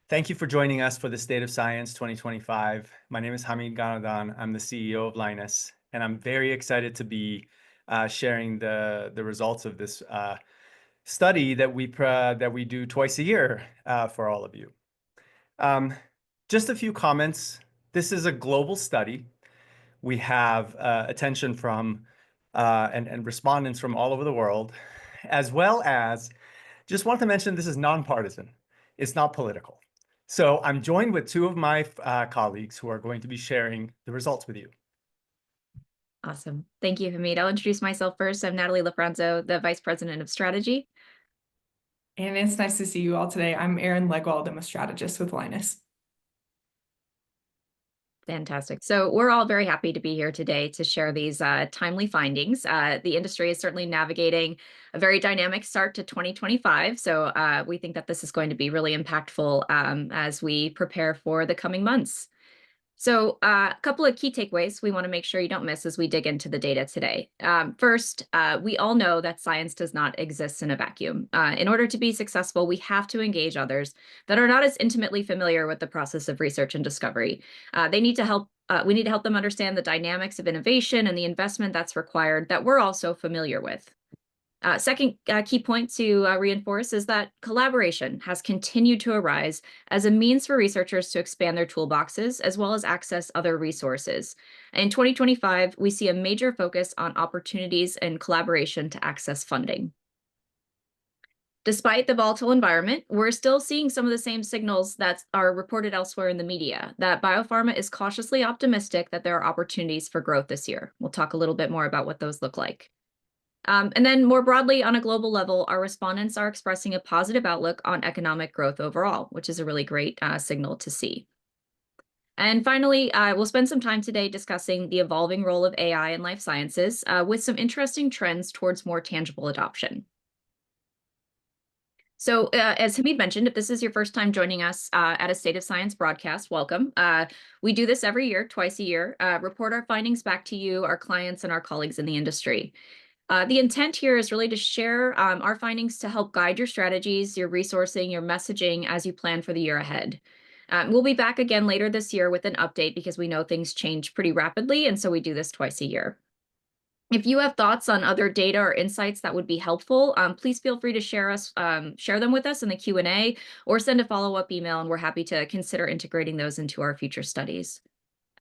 Thank you for joining us for the State of Science 2025. My name is Hamid Ghanadan. I'm the CEO of Linus, and I'm very excited to be sharing the results of this study that we do twice a year for all of you. Just a few comments. This is a global study. We have attention from and respondents from all over the world, as well as just want to mention this is nonpartisan. It's not political. So I'm joined with two of my colleagues who are going to be sharing the results with you. Awesome. Thank you, Hamid. I'll introduce myself first. I'm Natalie LaFranzo, the Vice President of Strategy. And it's nice to see you all today. I'm Erin Legwold. I'm a strategist with Linus. Fantastic. So we're all very happy to be here today to share these timely findings. The industry is certainly navigating a very dynamic start to 2025. So we think that this is going to be really impactful as we prepare for the coming months. So a couple of key takeaways we want to make sure you don't miss as we dig into the data today. First, we all know that science does not exist in a vacuum. In order to be successful, we have to engage others that are not as intimately familiar with the process of research and discovery. We need to help them understand the dynamics of innovation and the investment that's required that we're also familiar with. Second key point to reinforce is that collaboration has continued to arise as a means for researchers to expand their toolboxes as well as access other resources. In 2025, we see a major focus on opportunities and collaboration to access funding. Despite the volatile environment, we're still seeing some of the same signals that are reported elsewhere in the media, that biopharma is cautiously optimistic that there are opportunities for growth this year. We'll talk a little bit more about what those look like. And then more broadly, on a global level, our respondents are expressing a positive outlook on economic growth overall, which is a really great signal to see. And finally, we'll spend some time today discussing the evolving role of AI in life sciences with some interesting trends towards more tangible adoption. So as Hamid mentioned, if this is your first time joining us at a State of Science broadcast, welcome. We do this every year, twice a year, report our findings back to you, our clients, and our colleagues in the industry. The intent here is really to share our findings to help guide your strategies, your resourcing, your messaging as you plan for the year ahead. We'll be back again later this year with an update because we know things change pretty rapidly, and so we do this twice a year. If you have thoughts on other data or insights that would be helpful, please feel free to share them with us in the Q&A or send a follow-up email, and we're happy to consider integrating those into our future studies.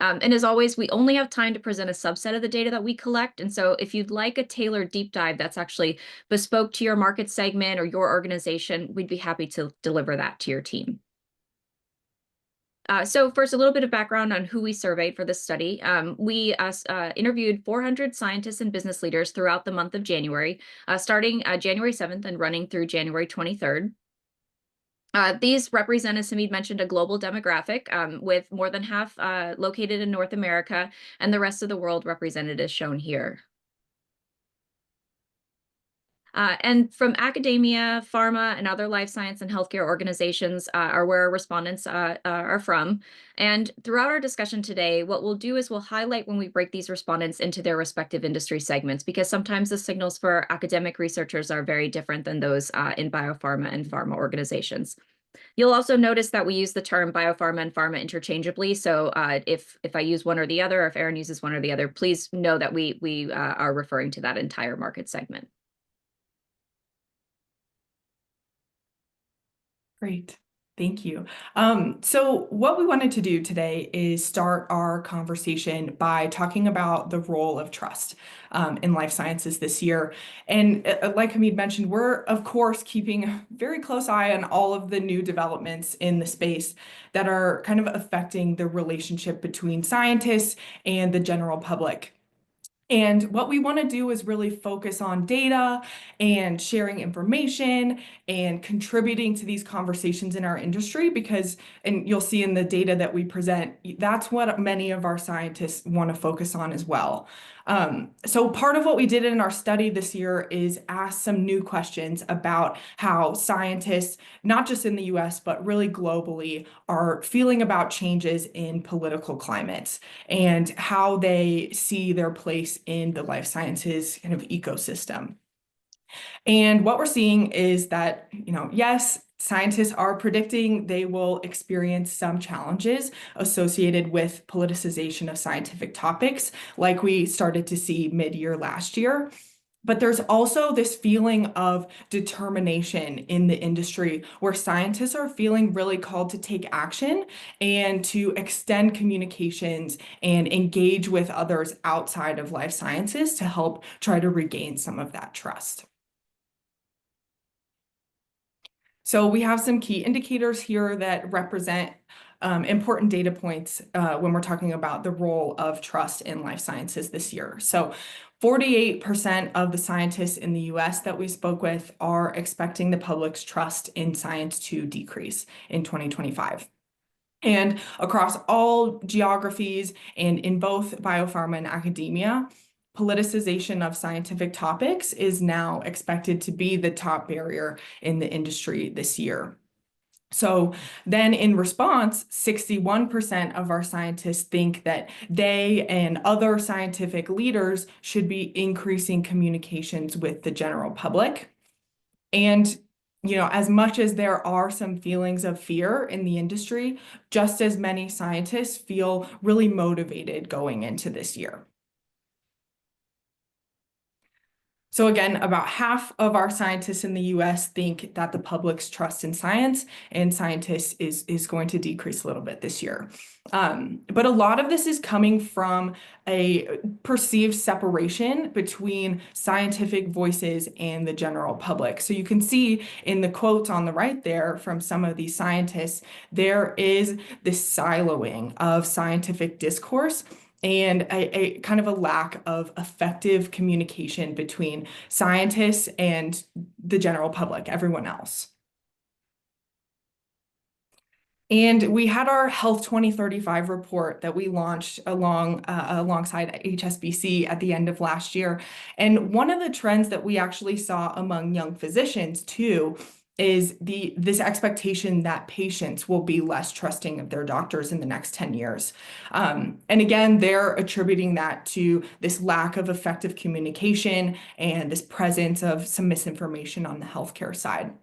And as always, we only have time to present a subset of the data that we collect. And so if you'd like a tailored deep dive that's actually bespoke to your market segment or your organization, we'd be happy to deliver that to your team. So first, a little bit of background on who we surveyed for this study. We interviewed 400 scientists and business leaders throughout the month of January, starting January 7th and running through January 23rd. These represent, as Hamid mentioned, a global demographic with more than half located in North America and the rest of the world represented as shown here. And from academia, pharma, and other life science and healthcare organizations are where our respondents are from. And throughout our discussion today, what we'll do is we'll highlight when we break these respondents into their respective industry segments, because sometimes the signals for academic researchers are very different than those in biopharma and pharma organizations. You'll also notice that we use the term biopharma and pharma interchangeably. So if I use one or the other, or if Erin uses one or the other, please know that we are referring to that entire market segment. Great. Thank you. So what we wanted to do today is start our conversation by talking about the role of trust in life sciences this year. And like Hamid mentioned, we're, of course, keeping a very close eye on all of the new developments in the space that are kind of affecting the relationship between scientists and the general public. And what we want to do is really focus on data and sharing information and contributing to these conversations in our industry because, and you'll see in the data that we present, that's what many of our scientists want to focus on as well. So part of what we did in our study this year is ask some new questions about how scientists, not just in the US, but really globally, are feeling about changes in political climates and how they see their place in the life sciences kind of ecosystem. And what we're seeing is that, yes, scientists are predicting they will experience some challenges associated with politicization of scientific topics, like we started to see mid-year last year. But there's also this feeling of determination in the industry where scientists are feeling really called to take action and to extend communications and engage with others outside of life sciences to help try to regain some of that trust. So we have some key indicators here that represent important data points when we're talking about the role of trust in life sciences this year. So 48% of the scientists in the US that we spoke with are expecting the public's trust in science to decrease in 2025. And across all geographies and in both biopharma and academia, politicization of scientific topics is now expected to be the top barrier in the industry this year. So then in response, 61% of our scientists think that they and other scientific leaders should be increasing communications with the general public. And as much as there are some feelings of fear in the industry, just as many scientists feel really motivated going into this year. So again, about half of our scientists in the US think that the public's trust in science and scientists is going to decrease a little bit this year. But a lot of this is coming from a perceived separation between scientific voices and the general public. So you can see in the quotes on the right there from some of these scientists, there is this siloing of scientific discourse and a kind of a lack of effective communication between scientists and the general public, everyone else. And we had our Health 2035 report that we launched alongside HSBC at the end of last year. And one of the trends that we actually saw among young physicians too is this expectation that patients will be less trusting of their doctors in the next 10 years. And again, they're attributing that to this lack of effective communication and this presence of some misinformation on the healthcare side.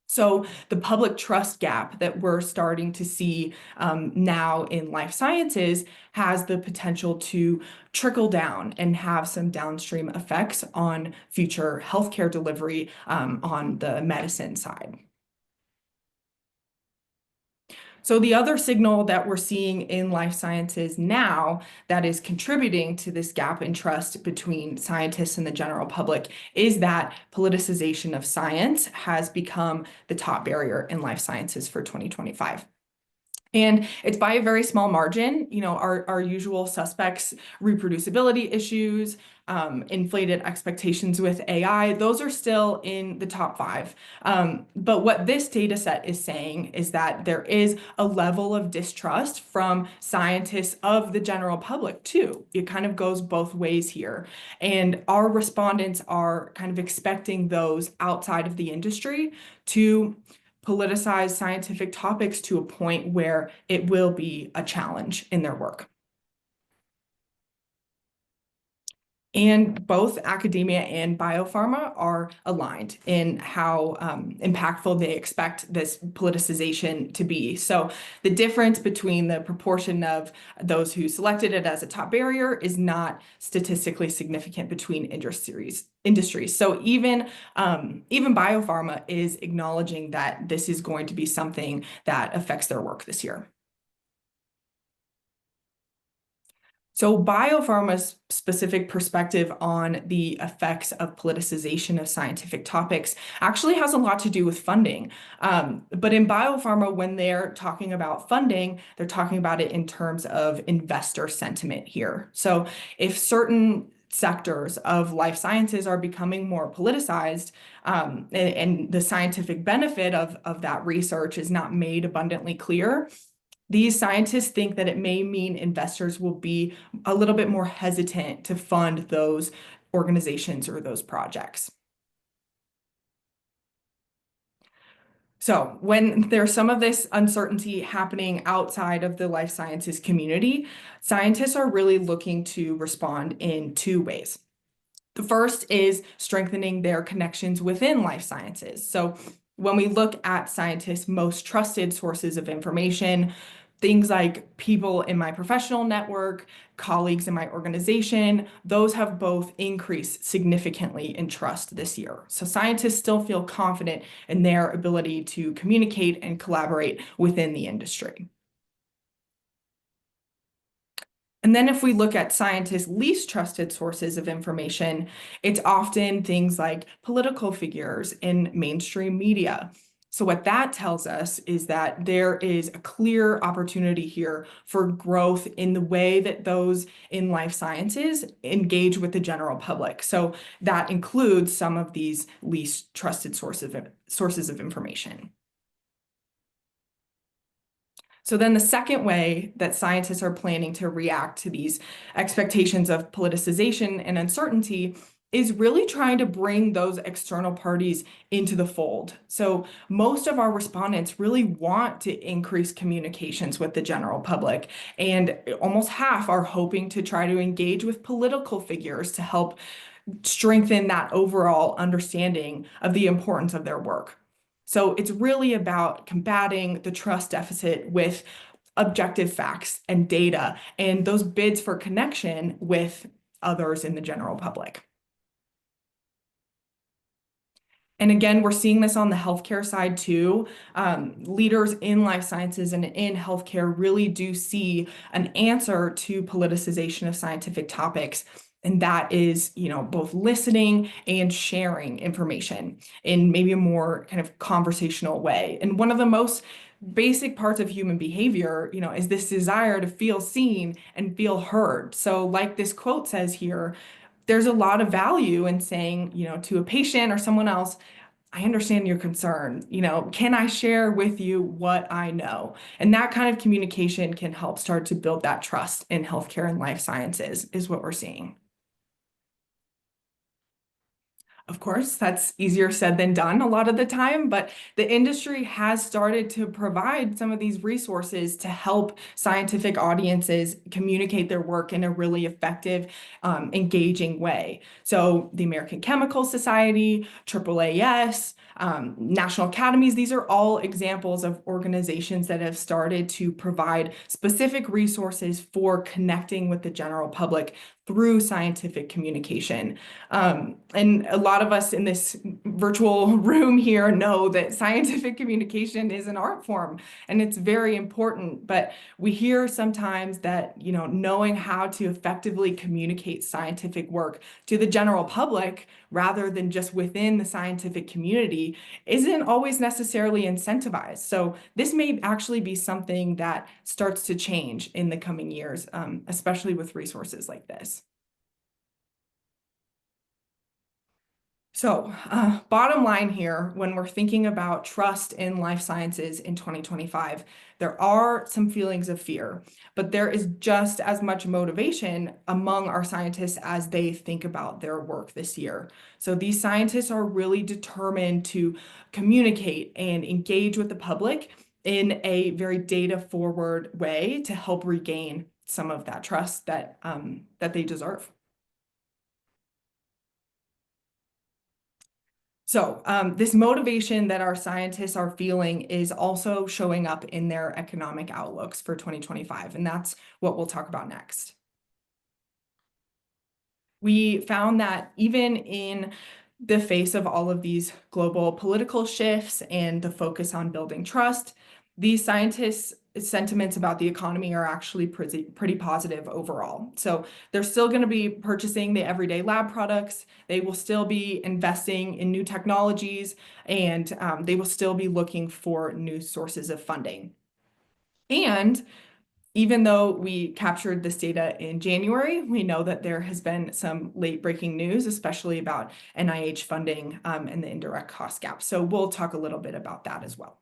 So the public trust gap that we're starting to see now in life sciences has the potential to trickle down and have some downstream effects on future healthcare delivery on the medicine side. So the other signal that we're seeing in life sciences now that is contributing to this gap in trust between scientists and the general public is that politicization of science has become the top barrier in life sciences for 2025. And it's by a very small margin. Our usual suspects, reproducibility issues, inflated expectations with AI, those are still in the top 5. But what this data set is saying is that there is a level of distrust from scientists of the general public too. It kind of goes both ways here. And our respondents are kind of expecting those outside of the industry to politicize scientific topics to a point where it will be a challenge in their work. And both academia and biopharma are aligned in how impactful they expect this politicization to be. So the difference between the proportion of those who selected it as a top barrier is not statistically significant between industries. So even biopharma is acknowledging that this is going to be something that affects their work this year. So biopharma's specific perspective on the effects of politicization of scientific topics actually has a lot to do with funding. But in biopharma, when they're talking about funding, they're talking about it in terms of investor sentiment here. So if certain sectors of life sciences are becoming more politicized, and the scientific benefit of that research is not made abundantly clear, these scientists think that it may mean investors will be a little bit more hesitant to fund those organizations or those projects. So when there's some of this uncertainty happening outside of the life sciences community, scientists are really looking to respond in 2 ways. The first is strengthening their connections within life sciences. So when we look at scientists' most trusted sources of information, things like people in my professional network, colleagues in my organization, those have both increased significantly in trust this year. So scientists still feel confident in their ability to communicate and collaborate within the industry. And then if we look at scientists' least trusted sources of information, it's often things like political figures in mainstream media. So what that tells us is that there is a clear opportunity here for growth in the way that those in life sciences engage with the general public. So that includes some of these least trusted sources of information. So then the second way that scientists are planning to react to these expectations of politicization and uncertainty is really trying to bring those external parties into the fold. So most of our respondents really want to increase communications with the general public, and almost half are hoping to try to engage with political figures to help strengthen that overall understanding of the importance of their work. So it's really about combating the trust deficit with objective facts and data and those bids for connection with others in the general public. And again, we're seeing this on the healthcare side too. Leaders in life sciences and in healthcare really do see an answer to politicization of scientific topics. And that is, both listening and sharing information in maybe a more kind of conversational way. And one of the most basic parts of human behavior, is this desire to feel seen and feel heard. So like this quote says here, there's a lot of value in saying, to a patient or someone else, I understand your concern. Can I share with you what I know? And that kind of communication can help start to build that trust in healthcare and life sciences, is what we're seeing. Of course, that's easier said than done a lot of the time, but the industry has started to provide some of these resources to help scientific audiences communicate their work in a really effective, engaging way. So the American Chemical Society, AAAS, National Academies, these are all examples of organizations that have started to provide specific resources for connecting with the general public through scientific communication. And a lot of us in this virtual room here know that scientific communication is an art form and it's very important, but we hear sometimes that, knowing how to effectively communicate scientific work to the general public rather than just within the scientific community isn't always necessarily incentivized. So this may actually be something that starts to change in the coming years, especially with resources like this. So bottom line here, when we're thinking about trust in life sciences in 2025, there are some feelings of fear, but there is just as much motivation among our scientists as they think about their work this year. So these scientists are really determined to communicate and engage with the public in a very data-forward way to help regain some of that trust that they deserve. So this motivation that our scientists are feeling is also showing up in their economic outlooks for 2025, and that's what we'll talk about next. We found that even in the face of all of these global political shifts and the focus on building trust, these scientists' sentiments about the economy are actually pretty positive overall. So they're still going to be purchasing the everyday lab products. They will still be investing in new technologies, and they will still be looking for new sources of funding. And even though we captured this data in January, we know that there has been some late breaking news, especially about NIH funding and the indirect cost gap. So we'll talk a little bit about that as well.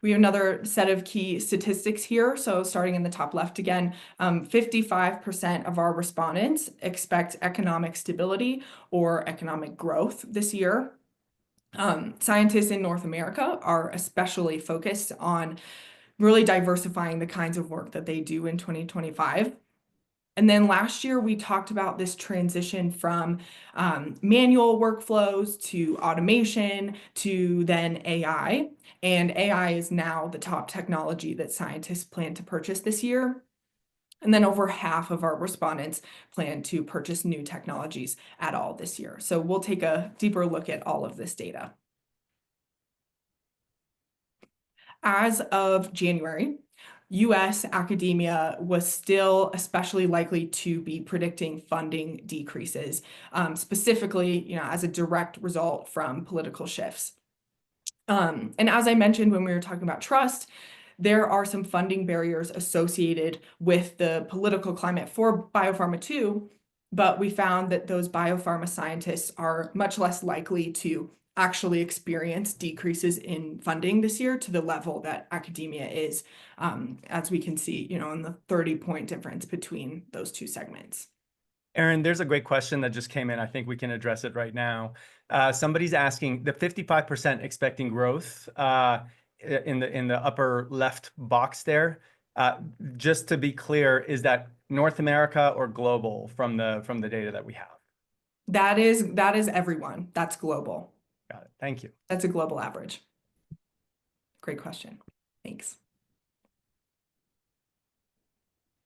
We have another set of key statistics here. So starting in the top left again, 55% of our respondents expect economic stability or economic growth this year. Scientists in North America are especially focused on really diversifying the kinds of work that they do in 2025. And then last year, we talked about this transition from manual workflows to automation to then AI. And AI is now the top technology that scientists plan to purchase this year. And then over half of our respondents plan to purchase new technologies at all this year. So we'll take a deeper look at all of this data. As of January, US academia was still especially likely to be predicting funding decreases, specifically, as a direct result from political shifts. And as I mentioned when we were talking about trust, there are some funding barriers associated with the political climate for biopharma too, but we found that those biopharma scientists are much less likely to actually experience decreases in funding this year to the level that academia is, as we can see, in the 30-point difference between those two segments. Erin, there's a great question that just came in. I think we can address it right now. Somebody's asking the 55% expecting growth in the upper left box there. Just to be clear, is that North America or global from the data that we have? That is everyone. That's global. Got it. Thank you. That's a global average. Great question. Thanks.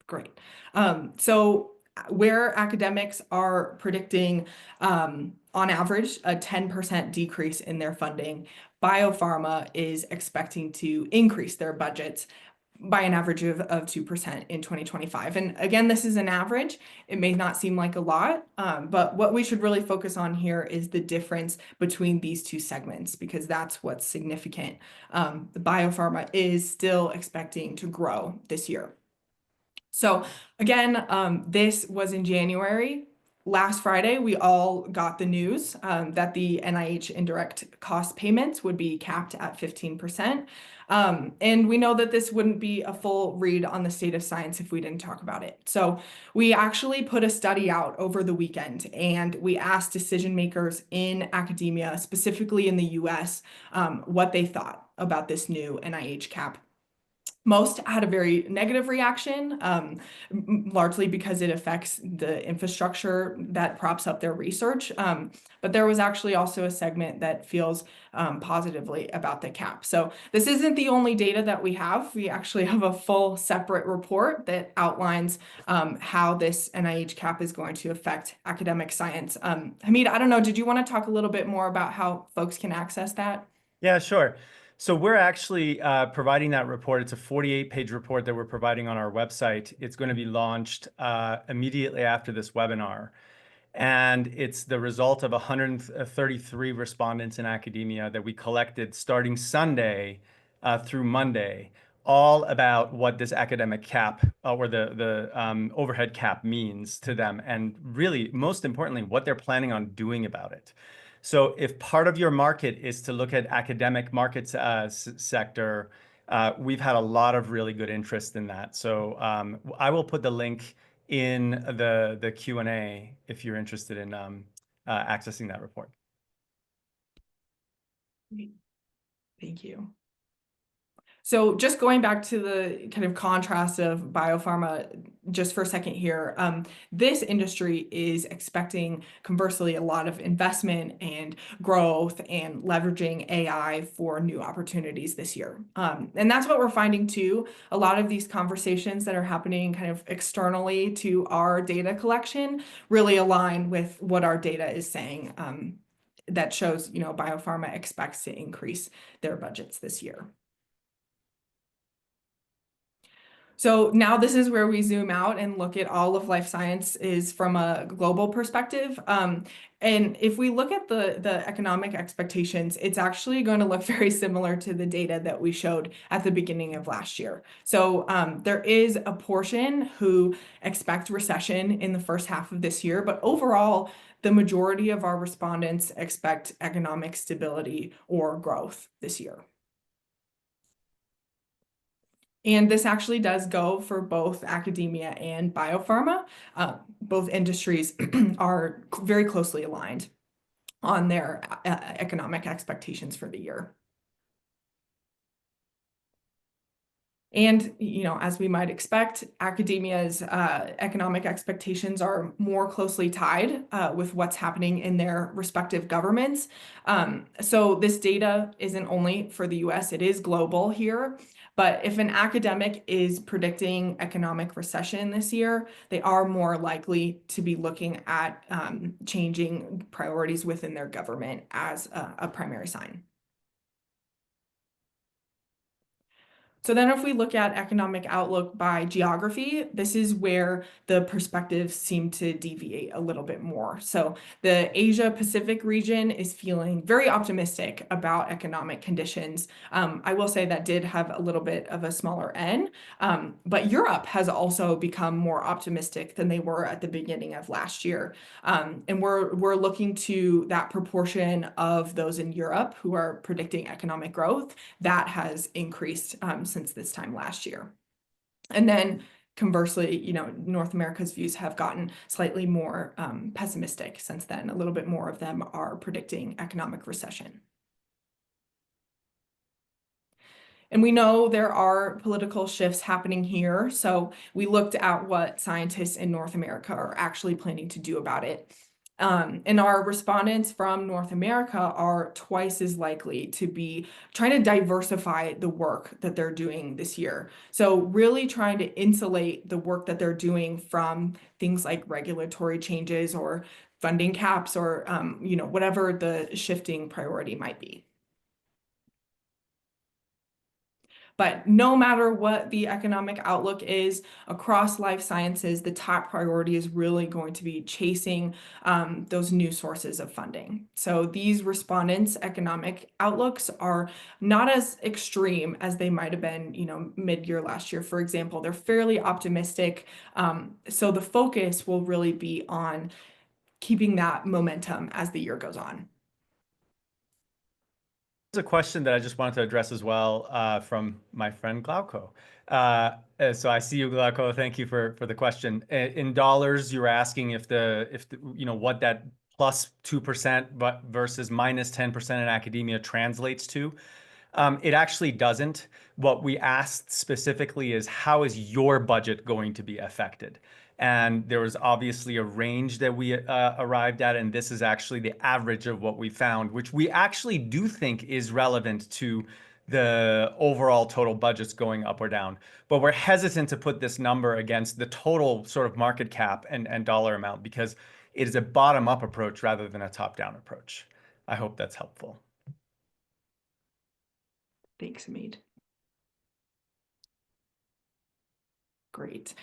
Great. So where academics are predicting, on average, a 10% decrease in their funding, biopharma is expecting to increase their budgets by an average of 2% in 2025. And again, this is an average. It may not seem like a lot, but what we should really focus on here is the difference between these two segments, because that's what's significant. The biopharma is still expecting to grow this year. So again, this was in January. Last Friday, we all got the news that the NIH indirect cost payments would be capped at 15%. And we know that this wouldn't be a full read on the state of science if we didn't talk about it. So we actually put a study out over the weekend, and we asked decision makers in academia, specifically in the US, what they thought about this new NIH cap. Most had a very negative reaction, largely because it affects the infrastructure that props up their research. But there was actually also a segment that feels positively about the cap. So this isn't the only data that we have. We actually have a full separate report that outlines how this NIH cap is going to affect academic science. Hamid, I don't know, did you want to talk a little bit more about how folks can access that? Yeah, sure. So we're actually providing that report. It's a 48-page report that we're providing on our website. It's going to be launched immediately after this webinar. And it's the result of 133 respondents in academia that we collected starting Sunday through Monday, all about what this academic cap or the overhead cap means to them. And really, most importantly, what they're planning on doing about it. So if part of your market is to look at academic markets sector, we've had a lot of really good interest in that. So I will put the link in the Q&A if you're interested in accessing that report. Thank you. So just going back to the kind of contrast of biopharma just for a second here, this industry is expecting, conversely, a lot of investment and growth and leveraging AI for new opportunities this year. And that's what we're finding too. A lot of these conversations that are happening kind of externally to our data collection really align with what our data is saying. That shows, biopharma expects to increase their budgets this year. So now this is where we zoom out and look at all of life sciences from a global perspective. And if we look at the economic expectations, it's actually going to look very similar to the data that we showed at the beginning of last year. So there is a portion who expect recession in the first half of this year, but overall, the majority of our respondents expect economic stability or growth this year. And this actually does go for both academia and biopharma. Both industries are very closely aligned on their economic expectations for the year. And, as we might expect, academia's economic expectations are more closely tied with what's happening in their respective governments. So this data isn't only for the US, it is global here. But if an academic is predicting economic recession this year, they are more likely to be looking at changing priorities within their government as a primary sign. So then if we look at economic outlook by geography, this is where the perspectives seem to deviate a little bit more. So the Asia Pacific region is feeling very optimistic about economic conditions. I will say that did have a little bit of a smaller N, but Europe has also become more optimistic than they were at the beginning of last year. And we're looking to that proportion of those in Europe who are predicting economic growth that has increased since this time last year. And then conversely, North America's views have gotten slightly more pessimistic since then. A little bit more of them are predicting economic recession. And we know there are political shifts happening here. So we looked at what scientists in North America are actually planning to do about it. And our respondents from North America are twice as likely to be trying to diversify the work that they're doing this year. So really trying to insulate the work that they're doing from things like regulatory changes or funding caps or whatever the shifting priority might be. But no matter what the economic outlook is across life sciences, the top priority is really going to be chasing those new sources of funding. So these respondents' economic outlooks are not as extreme as they might have been, mid-year last year. For example, they're fairly optimistic. So the focus will really be on keeping that momentum as the year goes on. There's a question that I just wanted to address as well from my friend Glauco. So I see you, Glauco. Thank you for the question. In dollars, you were asking if what that plus 2% but versus minus 10% in academia translates to. It actually doesn't. What we asked specifically is how is your budget going to be affected? And there was obviously a range that we arrived at, and this is actually the average of what we found, which we actually do think is relevant to the overall total budgets going up or down. But we're hesitant to put this number against the total sort of market cap and dollar amount because it is a bottom-up approach rather than a top-down approach. I hope that's helpful. Thanks, Hamid. Great.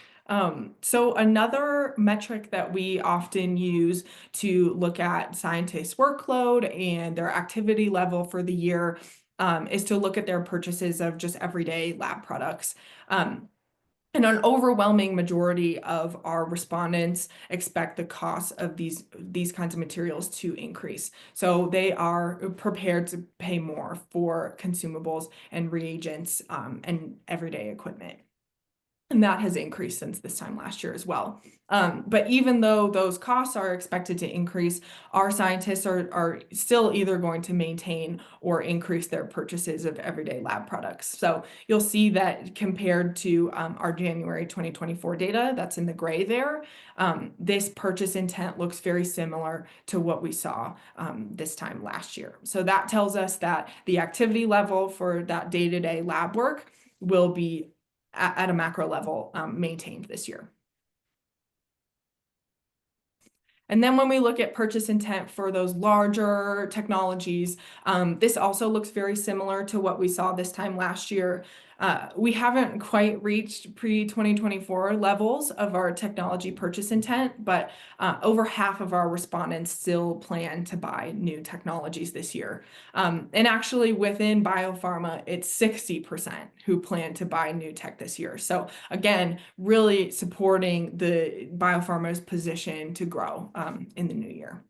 So another metric that we often use to look at scientists' workload and their activity level for the year is to look at their purchases of just everyday lab products. And an overwhelming majority of our respondents expect the cost of these kinds of materials to increase. So they are prepared to pay more for consumables and reagents and everyday equipment. And that has increased since this time last year as well. But even though those costs are expected to increase, our scientists are still either going to maintain or increase their purchases of everyday lab products. So you'll see that compared to our January 2024 data, that's in the gray there, this purchase intent looks very similar to what we saw this time last year. So that tells us that the activity level for that day-to-day lab work will be at a macro level maintained this year. And then when we look at purchase intent for those larger technologies, this also looks very similar to what we saw this time last year. We haven't quite reached pre-2024 levels of our technology purchase intent, but over half of our respondents still plan to buy new technologies this year. And actually within biopharma, it's 60% who plan to buy new tech this year. So again, really supporting the biopharma's position to grow in the new year.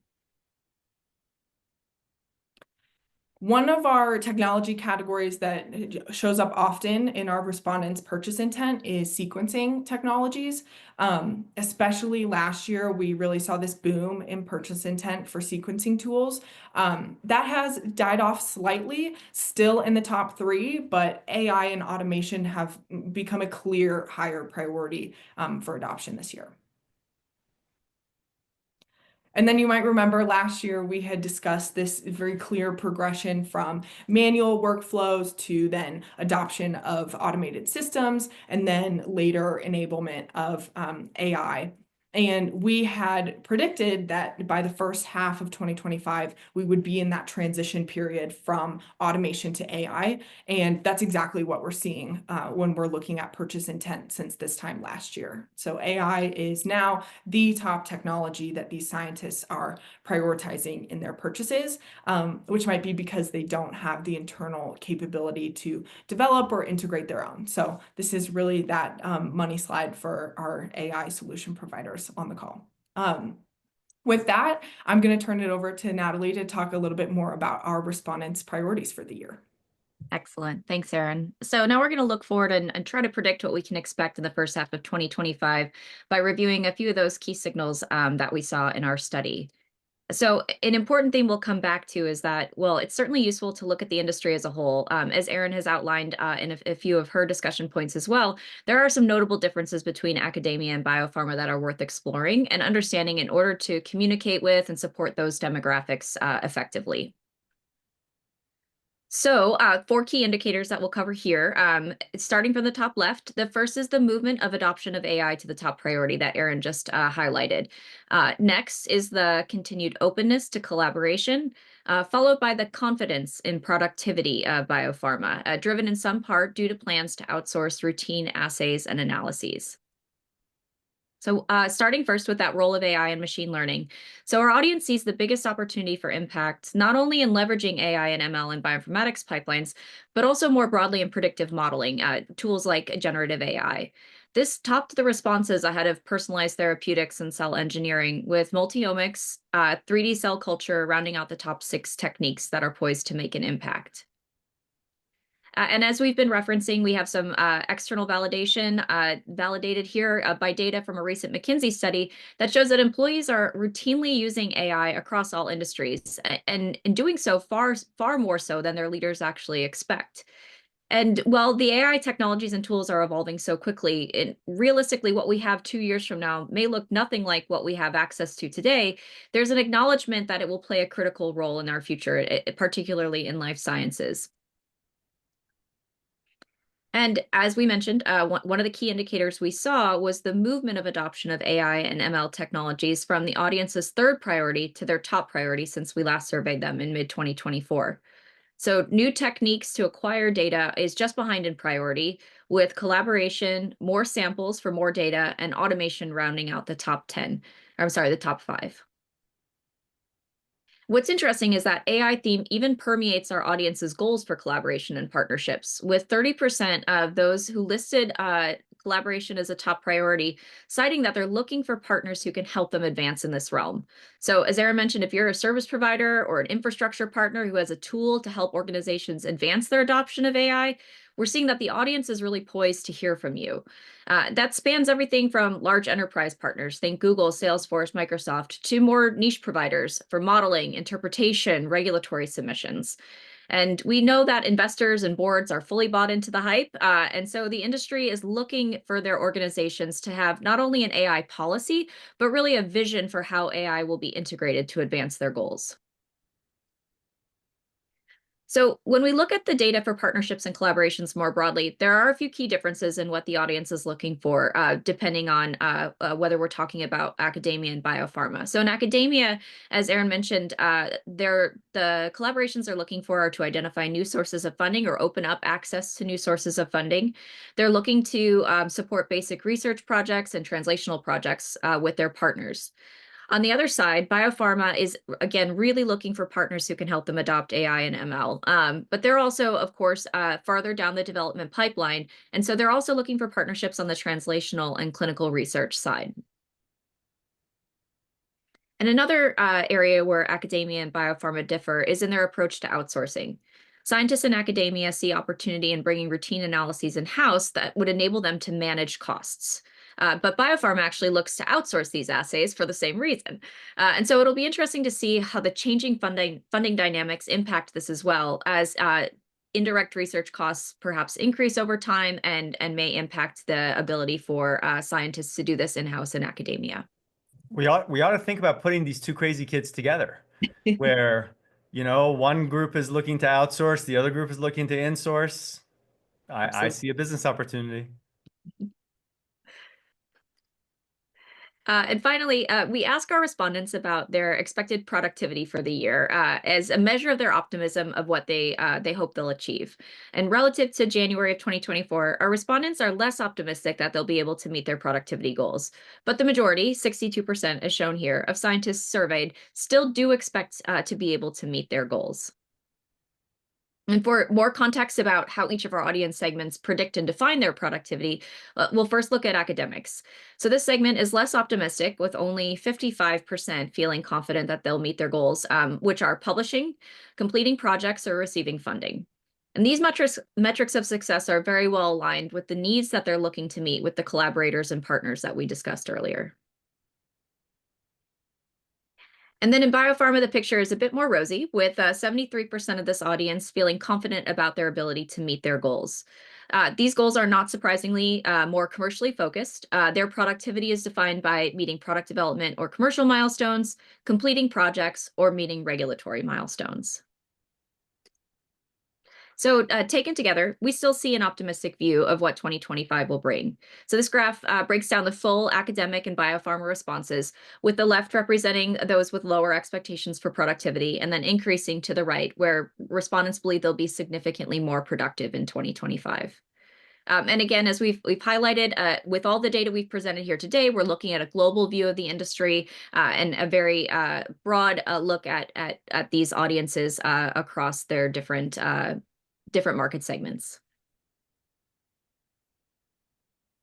One of our technology categories that shows up often in our respondents' purchase intent is sequencing technologies. Especially last year, we really saw this boom in purchase intent for sequencing tools. That has died off slightly, still in the top 3, but AI and automation have become a clear higher priority for adoption this year. And then you might remember last year we had discussed this very clear progression from manual workflows to then adoption of automated systems and then later enablement of AI. And we had predicted that by the first half of 2025, we would be in that transition period from automation to AI. And that's exactly what we're seeing when we're looking at purchase intent since this time last year. So AI is now the top technology that these scientists are prioritizing in their purchases, which might be because they don't have the internal capability to develop or integrate their own. So this is really that money slide for our AI solution providers on the call. With that, I'm going to turn it over to Natalie to talk a little bit more about our respondents' priorities for the year. Excellent. Thanks, Erin. So now we're going to look forward and try to predict what we can expect in the first half of 2025 by reviewing a few of those key signals that we saw in our study. So an important thing we'll come back to is that, well, it's certainly useful to look at the industry as a whole. As Erin has outlined in a few of her discussion points as well, there are some notable differences between academia and biopharma that are worth exploring and understanding in order to communicate with and support those demographics effectively. So 4 key indicators that we'll cover here, starting from the top left. The first is the movement of adoption of AI to the top priority that Erin just highlighted. Next is the continued openness to collaboration, followed by the confidence in productivity of biopharma, driven in some part due to plans to outsource routine assays and analyses. So starting first with that role of AI and machine learning. So our audience sees the biggest opportunity for impact, not only in leveraging AI and ML in bioinformatics pipelines, but also more broadly in predictive modeling, tools like generative AI. This topped the responses ahead of personalized therapeutics and cell engineering, with multiomics, 3D cell culture rounding out the top 6 techniques that are poised to make an impact. And as we've been referencing, we have some external validation validated here by data from a recent McKinsey study that shows that employees are routinely using AI across all industries, and in doing so far more so than their leaders actually expect. And while the AI technologies and tools are evolving so quickly, realistically, what we have 2 years from now may look nothing like what we have access to today. There's an acknowledgement that it will play a critical role in our future, particularly in life sciences. And as we mentioned, one of the key indicators we saw was the movement of adoption of AI and ML technologies from the audience's 3rd priority to their top priority since we last surveyed them in mid-2024. So new techniques to acquire data is just behind in priority, with collaboration, more samples for more data, and automation rounding out the top 5. What's interesting is that AI theme even permeates our audience's goals for collaboration and partnerships, with 30% of those who listed collaboration as a top priority, citing that they're looking for partners who can help them advance in this realm. So as Erin mentioned, if you're a service provider or an infrastructure partner who has a tool to help organizations advance their adoption of AI, we're seeing that the audience is really poised to hear from you. That spans everything from large enterprise partners, think Google, Salesforce, Microsoft, to more niche providers for modeling, interpretation, regulatory submissions. And we know that investors and boards are fully bought into the hype. And so the industry is looking for their organizations to have not only an AI policy, but really a vision for how AI will be integrated to advance their goals. So when we look at the data for partnerships and collaborations more broadly, there are a few key differences in what the audience is looking for, depending on whether we're talking about academia and biopharma. So in academia, as Erin mentioned, the collaborations they're looking for are to identify new sources of funding or open up access to new sources of funding. They're looking to support basic research projects and translational projects with their partners. On the other side, biopharma is, again, really looking for partners who can help them adopt AI and ML. But they're also, of course, farther down the development pipeline. And so they're also looking for partnerships on the translational and clinical research side. And another area where academia and biopharma differ is in their approach to outsourcing. Scientists in academia see opportunity in bringing routine analyses in-house that would enable them to manage costs. But biopharma actually looks to outsource these assays for the same reason. And so it'll be interesting to see how the changing funding dynamics impact this as well, as indirect research costs perhaps increase over time and may impact the ability for scientists to do this in-house in academia. We ought to think about putting these two crazy kids together, where, one group is looking to outsource, the other group is looking to insource. I see a business opportunity. And finally, we ask our respondents about their expected productivity for the year as a measure of their optimism of what they hope they'll achieve. And relative to January of 2024, our respondents are less optimistic that they'll be able to meet their productivity goals. But the majority, 62%, as shown here, of scientists surveyed still do expect to be able to meet their goals. And for more context about how each of our audience segments predict and define their productivity, we'll first look at academics. So this segment is less optimistic, with only 55% feeling confident that they'll meet their goals, which are publishing, completing projects, or receiving funding. And these metrics of success are very well aligned with the needs that they're looking to meet with the collaborators and partners that we discussed earlier. And then in biopharma, the picture is a bit more rosy, with 73% of this audience feeling confident about their ability to meet their goals. These goals are not surprisingly more commercially focused. Their productivity is defined by meeting product development or commercial milestones, completing projects, or meeting regulatory milestones. So taken together, we still see an optimistic view of what 2025 will bring. So this graph breaks down the full academic and biopharma responses, with the left representing those with lower expectations for productivity, and then increasing to the right, where respondents believe they'll be significantly more productive in 2025. And again, as we've highlighted, with all the data we've presented here today, we're looking at a global view of the industry and a very broad look at these audiences across their different market segments.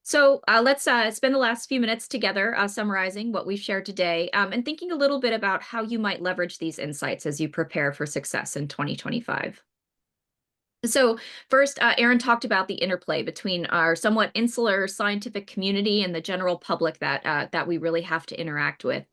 So let's spend the last few minutes together summarizing what we've shared today and thinking a little bit about how you might leverage these insights as you prepare for success in 2025. So first, Erin talked about the interplay between our somewhat insular scientific community and the general public that we really have to interact with.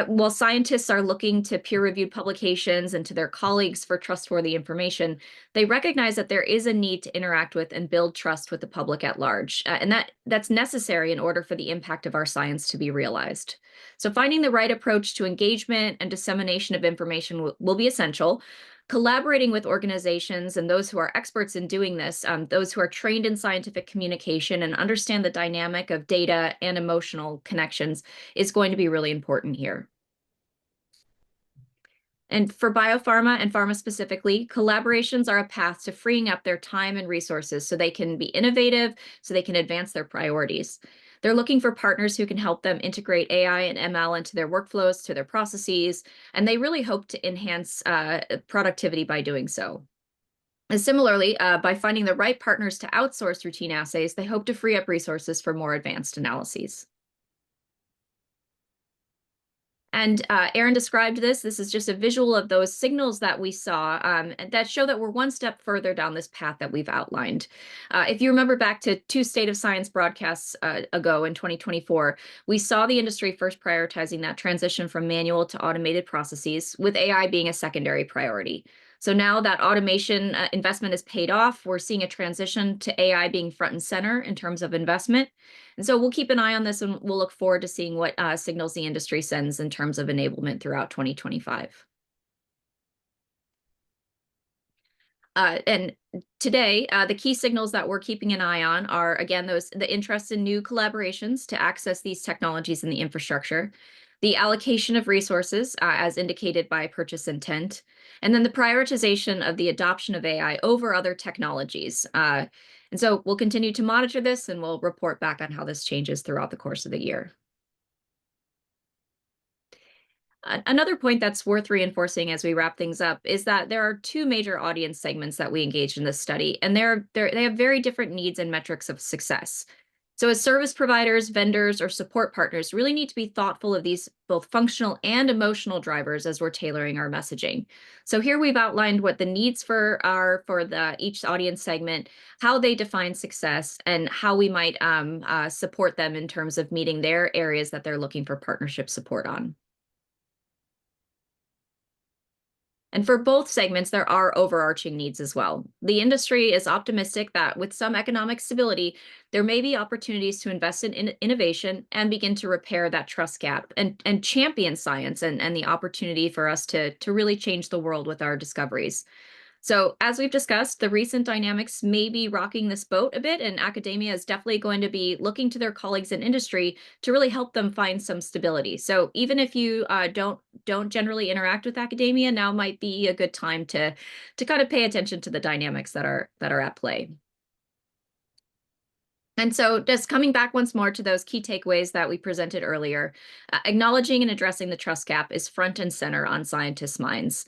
While scientists are looking to peer-reviewed publications and to their colleagues for trustworthy information, they recognize that there is a need to interact with and build trust with the public at large, and that's necessary in order for the impact of our science to be realized. So finding the right approach to engagement and dissemination of information will be essential. Collaborating with organizations and those who are experts in doing this, those who are trained in scientific communication and understand the dynamic of data and emotional connections, is going to be really important here. And for biopharma and pharma specifically, collaborations are a path to freeing up their time and resources so they can be innovative, so they can advance their priorities. They're looking for partners who can help them integrate AI and ML into their workflows, to their processes, and they really hope to enhance productivity by doing so. And similarly, by finding the right partners to outsource routine assays, they hope to free up resources for more advanced analyses. And Erin described this. This is just a visual of those signals that we saw that show that we're one step further down this path that we've outlined. If you remember back to 2 State of Science broadcasts ago in 2024, we saw the industry first prioritizing that transition from manual to automated processes, with AI being a secondary priority. So now that automation investment is paid off, we're seeing a transition to AI being front and center in terms of investment. And so we'll keep an eye on this, and we'll look forward to seeing what signals the industry sends in terms of enablement throughout 2025. And today, the key signals that we're keeping an eye on are, again, the interest in new collaborations to access these technologies in the infrastructure, the allocation of resources as indicated by purchase intent, and then the prioritization of the adoption of AI over other technologies. And so we'll continue to monitor this, and we'll report back on how this changes throughout the course of the year. Another point that's worth reinforcing as we wrap things up is that there are 2 major audience segments that we engaged in this study, and they have very different needs and metrics of success. So as service providers, vendors, or support partners really need to be thoughtful of these both functional and emotional drivers as we're tailoring our messaging. So here we've outlined what the needs for the each audience segment, how they define success, and how we might support them in terms of meeting their areas that they're looking for partnership support on. And for both segments, there are overarching needs as well. The industry is optimistic that with some economic stability, there may be opportunities to invest in innovation and begin to repair that trust gap and champion science and the opportunity for us to really change the world with our discoveries. So, as we've discussed, the recent dynamics may be rocking this boat a bit, and academia is definitely going to be looking to their colleagues in industry to really help them find some stability. So, even if you don't generally interact with academia, now might be a good time to kind of pay attention to the dynamics that are at play. And so, just coming back once more to those key takeaways that we presented earlier, acknowledging and addressing the trust gap is front and center on scientists' minds.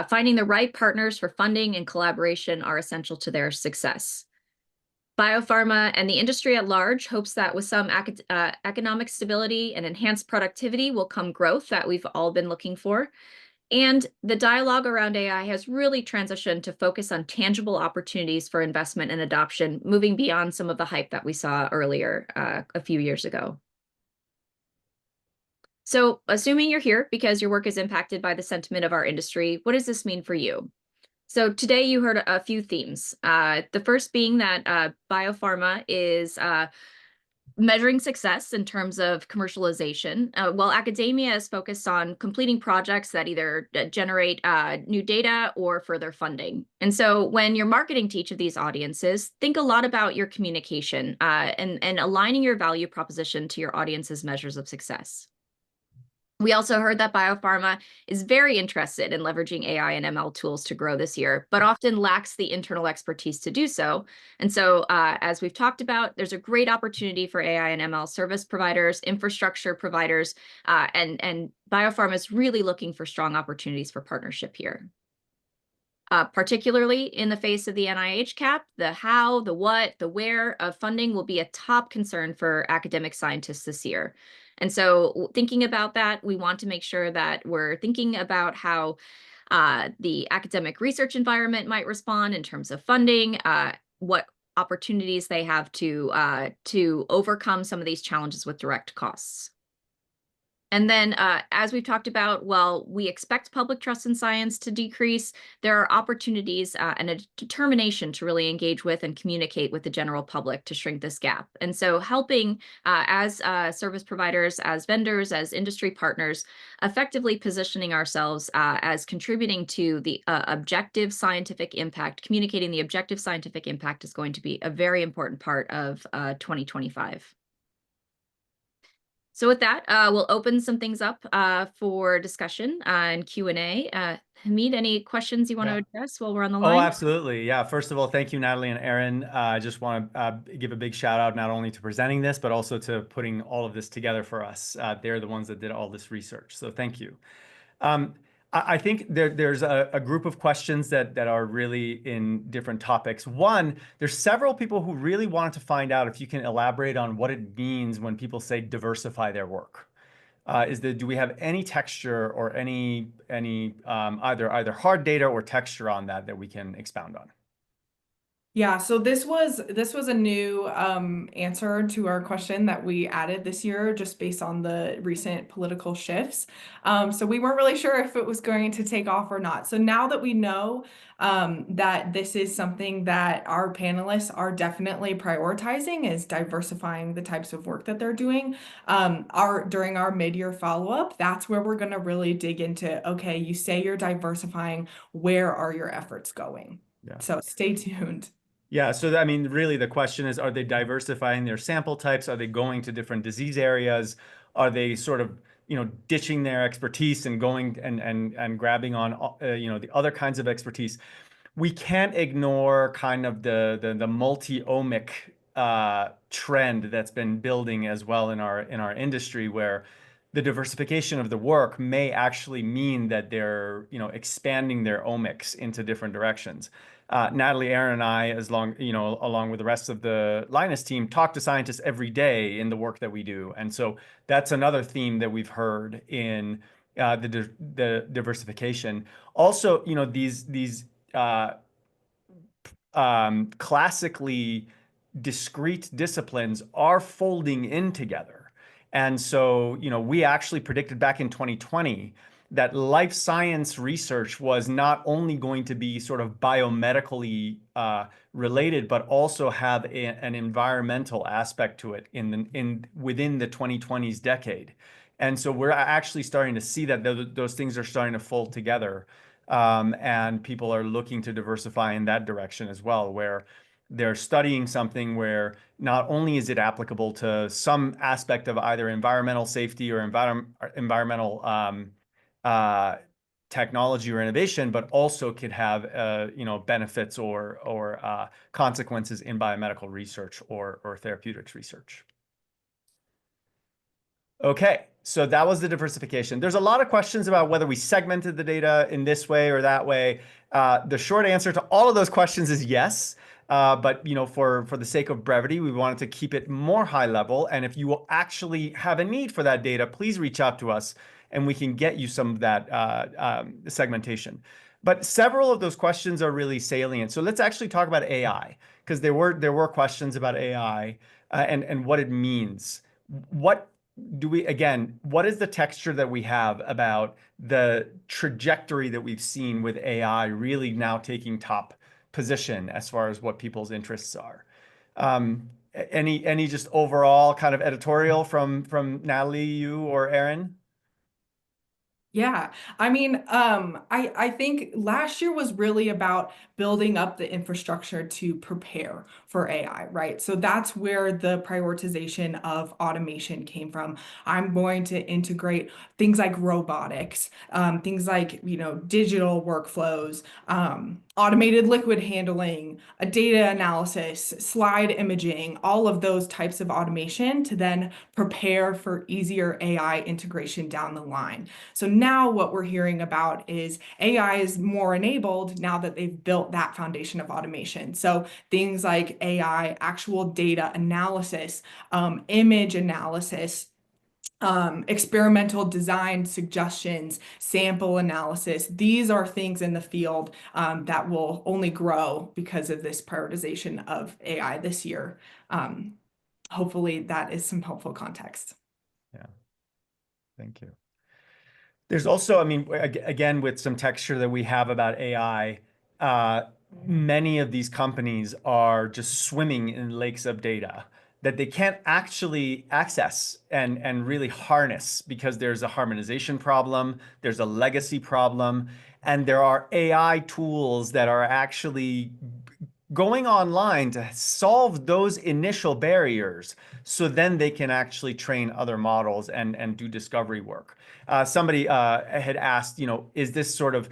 Finding the right partners for funding and collaboration are essential to their success. Biopharma and the industry at large hopes that with some economic stability and enhanced productivity will come growth that we've all been looking for. And the dialogue around AI has really transitioned to focus on tangible opportunities for investment and adoption, moving beyond some of the hype that we saw earlier a few years ago. So, assuming you're here because your work is impacted by the sentiment of our industry, what does this mean for you? So, today you heard a few themes. The first being that biopharma is measuring success in terms of commercialization, while academia is focused on completing projects that either generate new data or further funding. And so when you're marketing to each of these audiences, think a lot about your communication and aligning your value proposition to your audience's measures of success. We also heard that biopharma is very interested in leveraging AI and ML tools to grow this year, but often lacks the internal expertise to do so. And so, as we've talked about, there's a great opportunity for AI and ML service providers, infrastructure providers, and biopharma is really looking for strong opportunities for partnership here. Particularly in the face of the NIH cap, the how, the what, the where of funding will be a top concern for academic scientists this year. And so thinking about that, we want to make sure that we're thinking about how the academic research environment might respond in terms of funding, what opportunities they have to overcome some of these challenges with direct costs. And then, as we've talked about, while we expect public trust in science to decrease, there are opportunities and a determination to really engage with and communicate with the general public to shrink this gap. And so helping as service providers, as vendors, as industry partners, effectively positioning ourselves as contributing to the objective scientific impact, communicating the objective scientific impact is going to be a very important part of 2025. So with that, we'll open some things up for discussion and Q&A. Hamid, any questions you want to address while we're on the line? Oh, absolutely. Yeah. First of all, thank you, Natalie and Erin. I just want to give a big shout out not only to presenting this, but also to putting all of this together for us. They're the ones that did all this research. So thank you. I think there's a group of questions that are really in different topics. One, there's several people who really wanted to find out if you can elaborate on what it means when people say diversify their work. Do we have any texture or any either hard data or texture on that we can expound on? Yeah, so this was a new answer to our question that we added this year just based on the recent political shifts. So we weren't really sure if it was going to take off or not. So now that we know that this is something that our panelists are definitely prioritizing is diversifying the types of work that they're doing. During our mid-year follow-up, that's where we're going to really dig into, okay, you say you're diversifying, where are your efforts going? Yeah. So stay tuned. Yeah, so I mean, really the question is, are they diversifying their sample types? Are they going to different disease areas? Are they sort of, ditching their expertise and going and grabbing on, the other kinds of expertise? We can't ignore kind of the multi-omic trend that's been building as well in our industry, where the diversification of the work may actually mean that they're, expanding their omics into different directions. Natalie, Erin, and I, along with the rest of the Linus team, talk to scientists every day in the work that we do. And so that's another theme that we've heard in the diversification. Also, these classically discrete disciplines are folding in together. And so, we actually predicted back in 2020 that life science research was not only going to be sort of biomedically related, but also have an environmental aspect to it within the 2020s decade. And so we're actually starting to see that those things are starting to fold together. And people are looking to diversify in that direction as well, where they're studying something where not only is it applicable to some aspect of either environmental safety or environmental technology or innovation, but also could have benefits or consequences in biomedical research or therapeutics research. Okay, so that was the diversification. There's a lot of questions about whether we segmented the data in this way or that way. The short answer to all of those questions is yes. But for the sake of brevity, we wanted to keep it more high level. And if you will actually have a need for that data, please reach out to us and we can get you some of that segmentation. But several of those questions are really salient. So let's actually talk about AI, because there were questions about AI and what it means. What is the texture that we have about the trajectory that we've seen with AI really now taking top position as far as what people's interests are? Any just overall kind of editorial from Natalie, you or Erin? Yeah, I mean, I think last year was really about building up the infrastructure to prepare for AI, right? So that's where the prioritization of automation came from. I'm going to integrate things like robotics, things like, digital workflows, automated liquid handling, a data analysis, slide imaging, all of those types of automation to then prepare for easier AI integration down the line. So now what we're hearing about is AI is more enabled now that they've built that foundation of automation. So things like AI, actual data analysis, image analysis, experimental design suggestions, sample analysis. These are things in the field that will only grow because of this prioritization of AI this year. Hopefully that is some helpful context. Yeah, thank you. There's also, I mean, again, with some texture that we have about AI, many of these companies are just swimming in lakes of data that they can't actually access and really harness because there's a harmonization problem, there's a legacy problem, and there are AI tools that are actually going online to solve those initial barriers so then they can actually train other models and do discovery work. Somebody had asked, is this sort of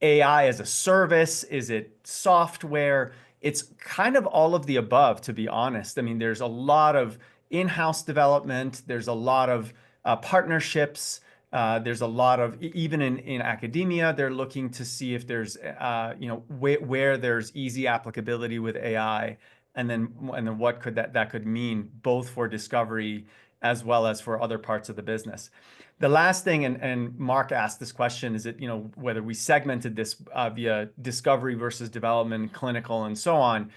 AI as a service? Is it software? It's kind of all of the above, to be honest. I mean, there's a lot of in-house development. There's a lot of partnerships. There's a lot of, even in academia, they're looking to see if there's, where there's easy applicability with AI, and then what could that could mean both for discovery as well as for other parts of the business. The last thing, and Mark asked this question, is it, whether we segmented this via discovery versus development, clinical, and so on.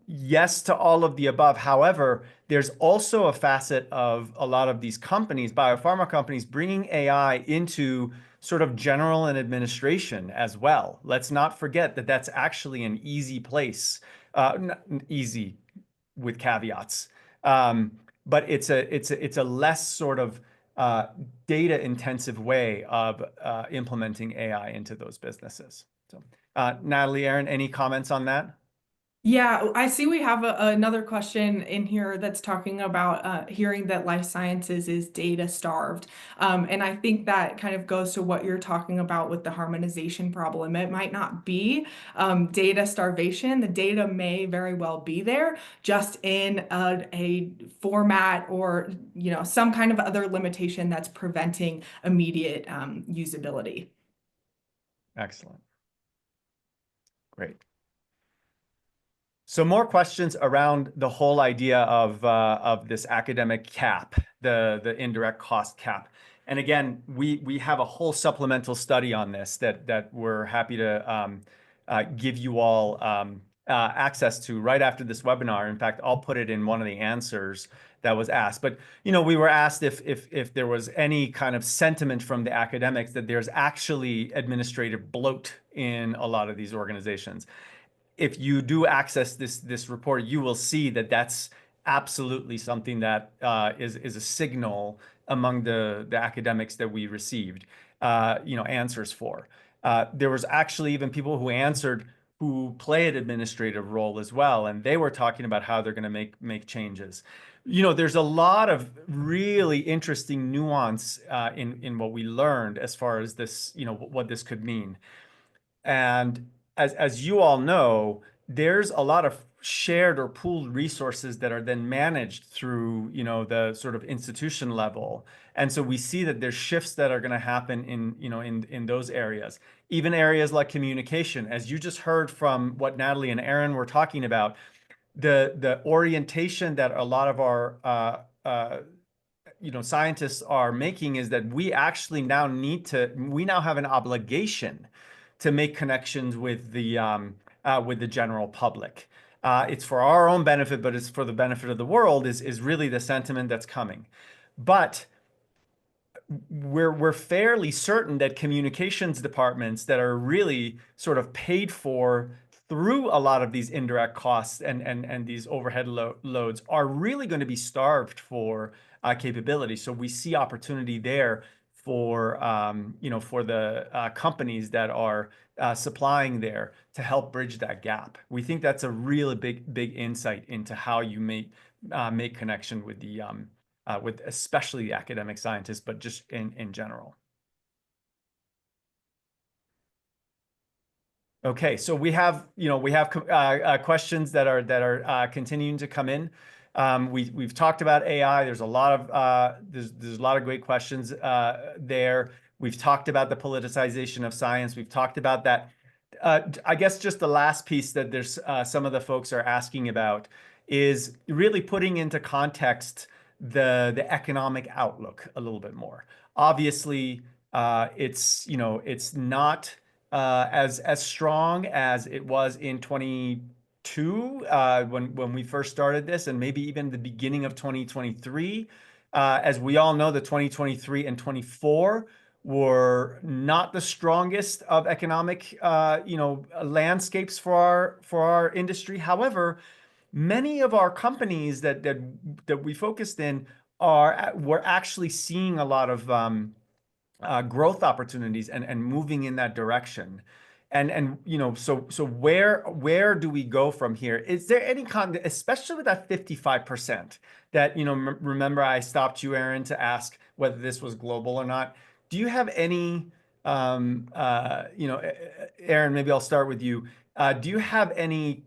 Yes to all of the above. However, there's also a facet of a lot of these companies, biopharma companies, bringing AI into sort of general and administration as well. Let's not forget that that's actually an easy place, easy with caveats, but it's a less sort of data intensive way of implementing AI into those businesses. So, Natalie, Erin, any comments on that? Yeah, I see we have another question in here that's talking about hearing that life sciences is data starved. And I think that kind of goes to what you're talking about with the harmonization problem. It might not be data starvation. The data may very well be there, just in a format or some kind of other limitation that's preventing immediate usability. Excellent. Great. So more questions around the whole idea of this academic cap, the indirect cost cap. And again, we have a whole supplemental study on this that we're happy to give you all access to right after this webinar. In fact, I'll put it in one of the answers that was asked. But we were asked if there was any kind of sentiment from the academics that there's actually administrative bloat in a lot of these organizations. If you do access this report, you will see that that's absolutely something that is a signal among the academics that we received answers for. There was actually even people who answered who play an administrative role as well, and they were talking about how they're going to make changes. There's a lot of really interesting nuance in what we learned as far as this, what this could mean. And as you all know, there's a lot of shared or pooled resources that are then managed through, the sort of institution level. And so we see that there's shifts that are going to happen in those areas. Even areas like communication, as you just heard from what Natalie and Erin were talking about, the orientation that a lot of our scientists are making is that we actually now have an obligation to make connections with the general public. It's for our own benefit, but it's for the benefit of the world is really the sentiment that's coming. But we're fairly certain that communications departments that are really sort of paid for through a lot of these indirect costs and these overhead loads are really going to be starved for capability. So we see opportunity there for for the companies that are supplying there to help bridge that gap. We think that's a really big insight into how you make connection with with especially the academic scientists, but just in general. Okay, so we have questions that are continuing to come in. We've talked about AI. There's a lot of great questions there. We've talked about the politicization of science. We've talked about that. I guess just the last piece that there's some of the folks are asking about is really putting into context the economic outlook a little bit more. Obviously, it's not as strong as it was in 22 when we first started this, and maybe even the beginning of 2023. As we all know, the 2023 and 24 were not the strongest of economic landscapes for our industry. However, many of our companies that we focused in were actually seeing a lot of growth opportunities and moving in that direction. And so where do we go from here? Is there any especially with that 55% that remember I stopped you, Erin, to ask whether this was global or not? Do you have any Erin, maybe I'll start with you. Do you have any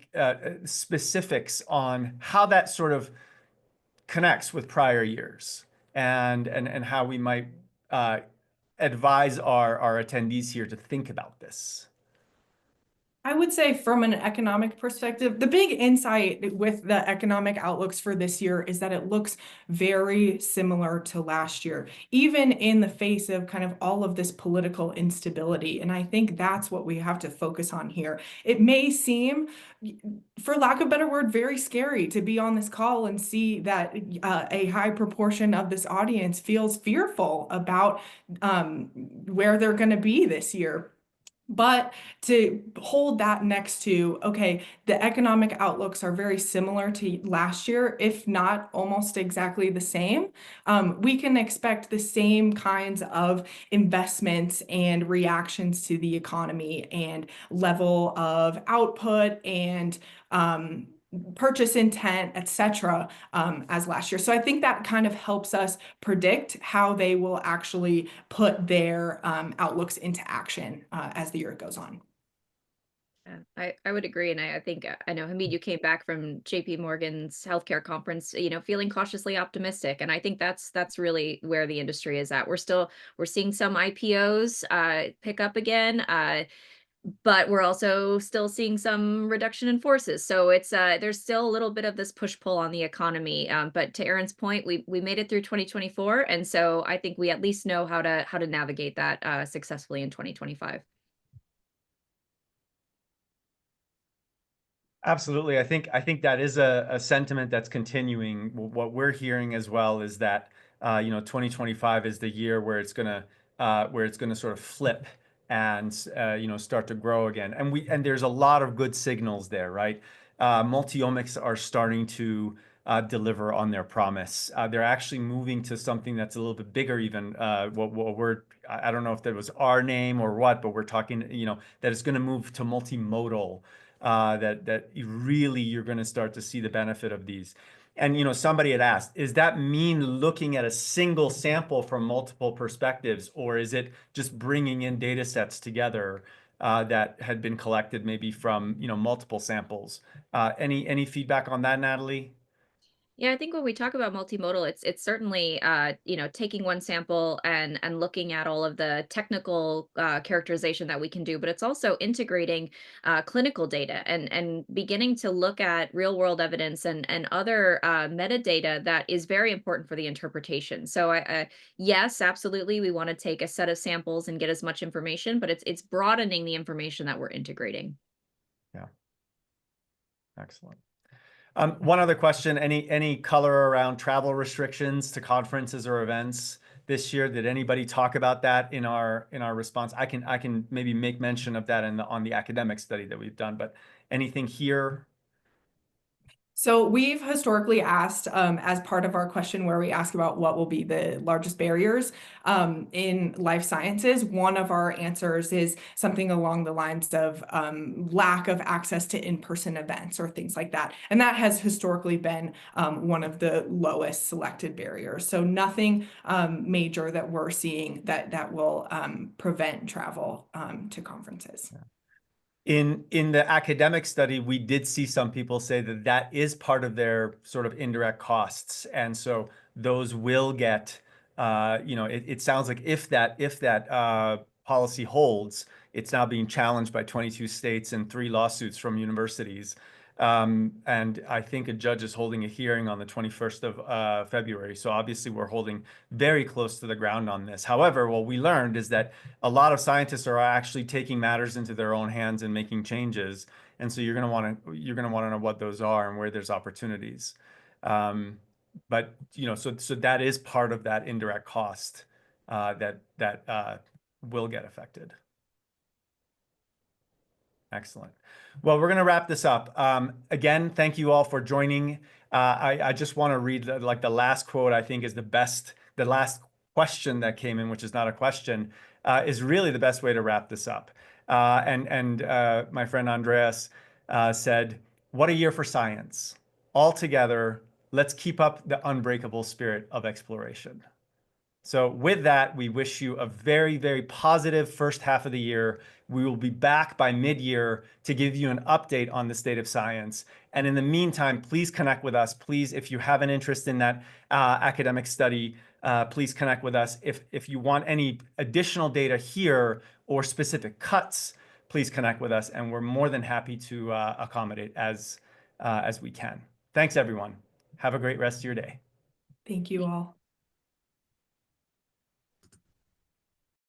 specifics on how that sort of connects with prior years and how we might advise our attendees here to think about this? I would say from an economic perspective, the big insight with the economic outlooks for this year is that it looks very similar to last year, even in the face of kind of all of this political instability. And I think that's what we have to focus on here. It may seem, for lack of a better word, very scary to be on this call and see that a high proportion of this audience feels fearful about where they're going to be this year. But to hold that next to, okay, the economic outlooks are very similar to last year, if not almost exactly the same, we can expect the same kinds of investments and reactions to the economy and level of output and purchase intent, etc., as last year. So I think that kind of helps us predict how they will actually put their outlooks into action as the year goes on. Yeah, I would agree. And I think, I know, Hamid, you came back from JP Morgan's healthcare conference, feeling cautiously optimistic. And I think that's really where the industry is at. We're seeing some IPOs pick up again. but we're also still seeing some reduction in forces. So it's there's still a little bit of this push-pull on the economy. But to Erin's point, we made it through 2024, and so I think we at least know how to navigate that successfully in 2025. Absolutely. I think that is a sentiment that's continuing. What we're hearing as well is that 2025 is the year where it's gonna sort of flip and start to grow again. And there's a lot of good signals there, right? Multiomics are starting to deliver on their promise. They're actually moving to something that's a little bit bigger even. What we're I don't know if that was our name or what, but we're talking, that it's going to move to multimodal, that really you're going to start to see the benefit of these. And somebody had asked, does that mean looking at a single sample from multiple perspectives, or is it just bringing in data sets together that had been collected maybe from multiple samples? Any feedback on that, Natalie? Yeah, I think when we talk about multimodal, it's certainly taking one sample and looking at all of the technical characterization that we can do, but it's also integrating clinical data and beginning to look at real world evidence and other metadata that is very important for the interpretation. So yes, absolutely, we want to take a set of samples and get as much information, but it's broadening the information that we're integrating. Yeah, excellent. One other question, any color around travel restrictions to conferences or events this year? Did anybody talk about that in our response? I can maybe make mention of that on the academic study that we've done, but anything here? So we've historically asked, as part of our question where we ask about what will be the largest barriers in life sciences, one of our answers is something along the lines of lack of access to in-person events or things like that. And that has historically been one of the lowest selected barriers. So nothing major that we're seeing that will prevent travel to conferences. Yeah. In the academic study, we did see some people say that that is part of their sort of indirect costs, and so those will get. It sounds like if that policy holds, it's now being challenged by 22 states and 3 lawsuits from universities. And I think a judge is holding a hearing on the 21st of February. So obviously we're holding very close to the ground on this. However, what we learned is that a lot of scientists are actually taking matters into their own hands and making changes. And so you're going to want to know what those are and where there's opportunities. But so that is part of that indirect cost that will get affected. Excellent. Well, we're going to wrap this up. Again, thank you all for joining. I just want to read the last quote. I think is the best. The last question that came in, which is not a question, is really the best way to wrap this up. And my friend Andreas said, "What a year for science! All together, let's keep up the unbreakable spirit of exploration." So with that, we wish you a very, very positive first half of the year. We will be back by mid-year to give you an update on the state of science. And in the meantime, please connect with us. Please, if you have an interest in that academic study, please connect with us. If you want any additional data here or specific cuts, please connect with us, and we're more than happy to accommodate as we can. Thanks, everyone. Have a great rest of your day. Thank you all.